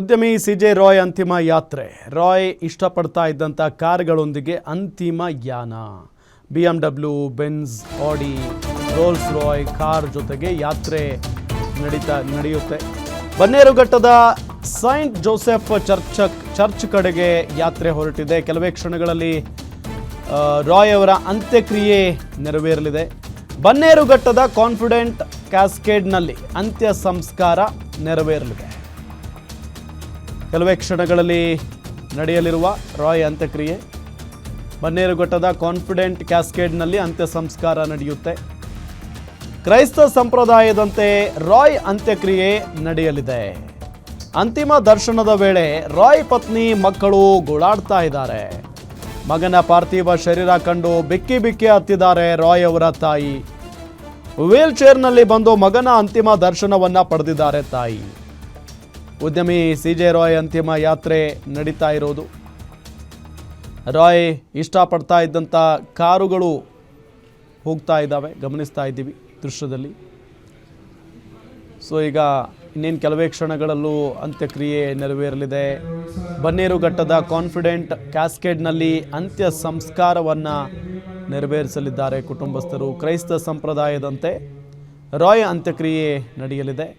ಉದ್ಯಮಿ ಸಿಜೆ ರಾಯ್ ಅಂತಿಮ ಯಾತ್ರೆ. ರಾಯ್ ಇಷ್ಟಪಡ್ತಾ ಇದ್ದಂಥ ಕಾರ್ಗಳೊಂದಿಗೆ ಅಂತಿಮ ಯಾನ. BMW, ಬೆನ್ಸ್, ಆಡಿ, ರೋಲ್ಸ್ ರಾಯ್ ಕಾರ್ ಜೊತೆಗೆ ಯಾತ್ರೆ ನಡೆಯುತ್ತೆ. ಬನ್ನೇರುಘಟ್ಟದ ಸೈಂಟ್ ಜೋಸೆಫ್ ಚರ್ಚ್ ಕಡೆಗೆ ಯಾತ್ರೆ ಹೊರಟಿದೆ. ಕೆಲವೇ ಕ್ಷಣಗಳಲ್ಲಿ ರಾಯ್ ಅವರ ಅಂತ್ಯಕ್ರಿಯೆ ನೆರವೇರಲಿದೆ. ಬನ್ನೇರುಘಟ್ಟದ ಕಾನ್ಫಿಡೆಂಟ್ ಕ್ಯಾಸ್ಕೇಡ್ನಲ್ಲಿ ಅಂತ್ಯ ಸಂಸ್ಕಾರ ನೆರವೇರಲಿದೆ. ಕೆಲವೇ ಕ್ಷಣಗಳಲ್ಲಿ ನಡೆಯಲಿರುವ ರಾಯ್ ಅಂತ್ಯಕ್ರಿಯೆ. ಬನ್ನೇರುಘಟ್ಟದ ಕಾನ್ಫಿಡೆಂಟ್ ಕ್ಯಾಸ್ಕೇಡ್ನಲ್ಲಿ ಅಂತ್ಯ ಸಂಸ್ಕಾರ ನಡೆಯುತ್ತೆ. ಕ್ರೈಸ್ತ ಸಂಪ್ರದಾಯದಂತೆ ರಾಯ್ ಅಂತ್ಯಕ್ರಿಯೆ ನಡೆಯಲಿದೆ. ಅಂತಿಮ ದರ್ಶನದ ವೇಳೆ ರಾಯ್ ಪತ್ನಿ ಮಕ್ಕಳು ಗೋಳಾಡ್ತಾ ಇದ್ದಾರೆ. ಮಗನ ಪಾರ್ಥಿವ ಶರೀರ ಕಂಡು ಬಿಕ್ಕಿ ಬಿಕ್ಕಿ ಹತ್ತಿದ್ದಾರೆ ರಾಯ್ ಅವರ ತಾಯಿ. ವೀಲ್ ಚೇರ್ನಲ್ಲಿ ಬಂದು ಮಗನ ಅಂತಿಮ ದರ್ಶನವನ್ನ ಪಡೆದಿದ್ದಾರೆ ತಾಯಿ. ಉದ್ಯಮಿ ಸಿಜೆ ರಾಯ್ ಅಂತಿಮ ಯಾತ್ರೆ ನಡೀತಾ ಇರೋದು. ರಾಯ್ ಇಷ್ಟಪಡ್ತಾ ಇದ್ದಂಥ ಕಾರುಗಳು ಹೋಗ್ತಾ ಇದ್ದಾವೆ, ಗಮನಿಸ್ತಾ ಇದ್ದೀವಿ ದೃಶ್ಯದಲ್ಲಿ. ಸೊ ಈಗ ಇನ್ನೇನು ಕೆಲವೇ ಕ್ಷಣಗಳಲ್ಲೂ ಅಂತ್ಯಕ್ರಿಯೆ ನೆರವೇರಲಿದೆ. ಬನ್ನೇರುಘಟ್ಟದ ಕಾನ್ಫಿಡೆಂಟ್ ಕ್ಯಾಸ್ಕೇಡ್ನಲ್ಲಿ ಅಂತ್ಯ ಸಂಸ್ಕಾರವನ್ನು ನೆರವೇರಿಸಲಿದ್ದಾರೆ ಕುಟುಂಬಸ್ಥರು. ಕ್ರೈಸ್ತ ಸಂಪ್ರದಾಯದಂತೆ ರಾಯ್ ಅಂತ್ಯಕ್ರಿಯೆ ನಡೆಯಲಿದೆ.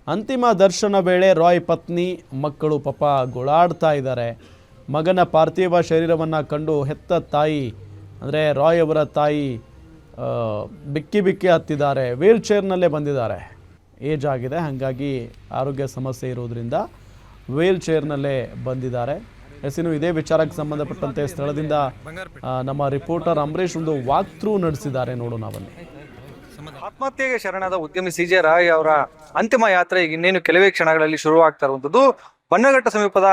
ಅಂತಿಮ ದರ್ಶನ ವೇಳೆ ರಾಯ್ ಪತ್ನಿ ಮಕ್ಕಳು ಪಾಪ ಗೋಳಾಡ್ತಾ ಇದ್ದಾರೆ. ಮಗನ ಪಾರ್ಥಿವ ಶರೀರವನ್ನು ಕಂಡು ಹೆತ್ತ ತಾಯಿ ಅಂದರೆ ರಾಯ್ ಅವರ ತಾಯಿ ಬಿಕ್ಕಿ ಬಿಕ್ಕಿ ಹತ್ತಿದ್ದಾರೆ. ವೀಲ್ ಚೇರ್ನಲ್ಲೇ ಬಂದಿದ್ದಾರೆ. ಏಜ್ ಆಗಿದೆ, ಹಾಗಾಗಿ ಆರೋಗ್ಯ ಸಮಸ್ಯೆ ಇರೋದ್ರಿಂದ ವೀಲ್ ಚೇರ್ನಲ್ಲೇ ಬಂದಿದ್ದಾರೆ. ಇನ್ನು ಇದೇ ವಿಚಾರಕ್ಕೆ ಸಂಬಂಧಪಟ್ಟಂತೆ ಸ್ಥಳದಿಂದ ನಮ್ಮ ರಿಪೋರ್ಟರ್ ಅಂಬರೀಶ್ ಒಂದು ವಾಕ್ ಥ್ರೂ ನಡೆಸಿದ್ದಾರೆ. ನೋಡೋಣ ಬನ್ನಿ. ಆತ್ಮಹತ್ಯೆಗೆ ಶರಣಾದ ಉದ್ಯಮಿ ಸಿಜೆ ರಾಯ್ ಅವರ ಅಂತಿಮ ಯಾತ್ರೆ ಇನ್ನೇನು ಕೆಲವೇ ಕ್ಷಣಗಳಲ್ಲಿ ಶುರುವಾಗ್ತಾ ಇರುವಂತದ್ದು. ಬನ್ನಘಟ್ಟ ಸಮೀಪದ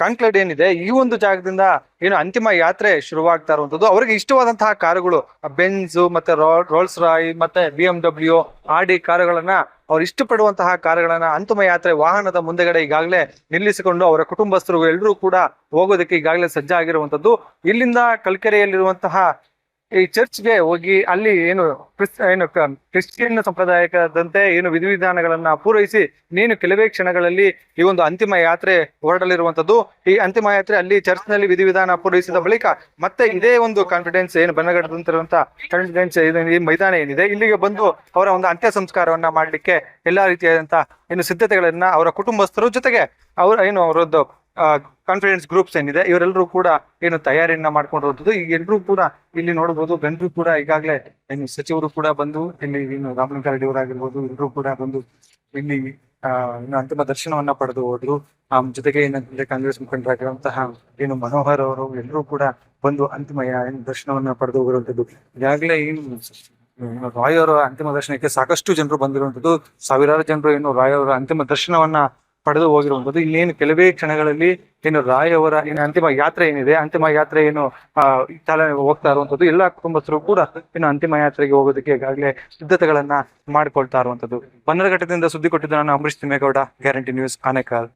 ಕಾಂಕ್ಲೇಡ್ ಏನಿದೆ, ಈ ಒಂದು ಜಾಗದಿಂದ ಏನು ಅಂತಿಮ ಯಾತ್ರೆ ಶುರುವಾಗ್ತಾ ಇರುವಂತದ್ದು. ಅವರಿಗೆ ಇಷ್ಟವಾದಂತಹ ಕಾರುಗಳು ಬೆನ್ಸ್ ಮತ್ತೆ ರೋಲ್ಸ್ ರಾಯ್ ಮತ್ತೆ BMW, ಆಡಿ ಕಾರುಗಳನ್ನ ಅವ್ರು ಇಷ್ಟಪಡುವಂತಹ ಕಾರುಗಳನ್ನ ಅಂತಿಮ ಯಾತ್ರೆ ವಾಹನದ ಮುಂದೆಗಡೆ ಈಗಾಗಲೇ ನಿಲ್ಲಿಸಿಕೊಂಡು ಅವರ ಕುಟುಂಬಸ್ಥರು ಎಲ್ಲರೂ ಕೂಡ ಹೋಗೋದಕ್ಕೆ ಈಗಾಗಲೇ ಸಜ್ಜಾಗಿರುವಂತದ್ದು. ಇಲ್ಲಿಂದ ಕಲ್ಕೆರೆಯಲ್ಲಿರುವಂತಹ ಈ ಚರ್ಚ್ಗೆ ಹೋಗಿ ಅಲ್ಲಿ ಏನು ಕ್ರಿಶ್ಚಿಯನ್ ಸಂಪ್ರದಾಯದಂತೆ ಏನು ವಿಧಿವಿಧಾನಗಳನ್ನ ಪೂರೈಸಿ ನೀನು ಕೆಲವೇ ಕ್ಷಣಗಳಲ್ಲಿ ಈ ಒಂದು ಅಂತಿಮ ಯಾತ್ರೆ ಹೊರಡಲಿರುವಂತದ್ದು. ಈ ಅಂತಿಮ ಯಾತ್ರೆ ಅಲ್ಲಿ ಚರ್ಚ್ ನಲ್ಲಿ ವಿಧಿವಿಧಾನ ಪೂರೈಸಿದ ಬಳಿಕ ಮತ್ತೆ ಇದೇ ಒಂದು ಕಾನ್ಫಿಡೆನ್ಸ್ ಏನು ಬನ್ನಘಟ್ಟದಂತಿರುವಂತಹ ಕಾನ್ಫಿಡೆನ್ಸ್ ಈ ಮೈದಾನ ಏನಿದೆ ಇಲ್ಲಿಗೆ ಬಂದು ಅವರ ಒಂದು ಅಂತ್ಯ ಸಂಸ್ಕಾರವನ್ನ ಮಾಡ್ಲಿಕ್ಕೆ ಎಲ್ಲಾ ರೀತಿಯಾದಂತಹ ಏನು ಸಿದ್ಧತೆಗಳನ್ನ ಅವರ ಕುಟುಂಬಸ್ಥರು ಜೊತೆಗೆ ಅವರದ್ದು ಕಾನ್ಫಿಡೆನ್ಸ್ ಗ್ರೂಪ್ಸ್ ಏನಿದೆ ಇವರೆಲ್ಲರೂ ಕೂಡ ಏನು ತಯಾರಿಯನ್ನ ಮಾಡ್ಕೊಂಡಿರುವಂಥದ್ದು. ಈಗ ಎಲ್ಲರೂ ಕೂಡ ಇಲ್ಲಿ ನೋಡಬಹುದು. ಗಂಟರು ಕೂಡ ಈಗಾಗಲೇ ಏನು ಸಚಿವರು ಕೂಡ ಬಂದು ಇಲ್ಲಿ ಏನು ರಾಮಲಿಂಗಾರೆಡ್ಡಿ ಅವರಾಗಿರ್ಬೋದು ಎಲ್ಲರೂ ಕೂಡ ಬಂದು ಇಲ್ಲಿ ಇನ್ನು ಅಂತಿಮ ದರ್ಶನವನ್ನ ಪಡೆದು ಹೋದ್ರು. ಜೊತೆಗೆ ಏನಂತಂದ್ರೆ ಕಾಂಗ್ರೆಸ್ ಮುಖಂಡರಾಗಿರುವಂತಹ ಏನು ಮನೋಹರ್ ಅವರು ಎಲ್ಲರೂ ಕೂಡ ಬಂದು ಅಂತಿಮ ದರ್ಶನವನ್ನ ಪಡೆದು ಹೋಗಿರುವಂತದ್ದು. ಈಗಾಗಲೇ ಏನು ರಾಯ್ ಅವರ ಅಂತಿಮ ದರ್ಶನಕ್ಕೆ ಸಾಕಷ್ಟು ಜನರು ಬಂದಿರುವಂತದ್ದು. ಸಾವಿರಾರು ಜನರು ಏನು ರಾಯ್ ಅವರ ಅಂತಿಮ ದರ್ಶನವನ್ನ ಪಡೆದು ಹೋಗಿರುವಂತದ್ದು. ಇನ್ನೇನು ಕೆಲವೇ ಕ್ಷಣಗಳಲ್ಲಿ ಏನು ರಾಯ್ ಅವರ ಏನು ಅಂತಿಮ ಯಾತ್ರೆ ಏನಿದೆ, ಅಂತಿಮ ಯಾತ್ರೆ ಏನು ಚಾಲನೆ ಹೋಗ್ತಾ ಇರುವಂತದ್ದು. ಎಲ್ಲಾ ಕುಟುಂಬಸ್ಥರು ಕೂಡ ಇನ್ನು ಅಂತಿಮ ಯಾತ್ರೆಗೆ ಹೋಗೋದಕ್ಕೆ ಈಗಾಗಲೇ ಸಿದ್ಧತೆಗಳನ್ನ ಮಾಡ್ಕೊಳ್ತಾ ಇರುವಂತದ್ದು. ಬನ್ನರಘಟ್ಟದಿಂದ ಸುದ್ದಿ ಕೊಟ್ಟಿದ್ದು ನಾನು ಅಂಬರೀಶ್ ತಿಮ್ಮೇಗೌಡ, ಗ್ಯಾರಂಟಿ ನ್ಯೂಸ್, ಆನೇಕಲ್.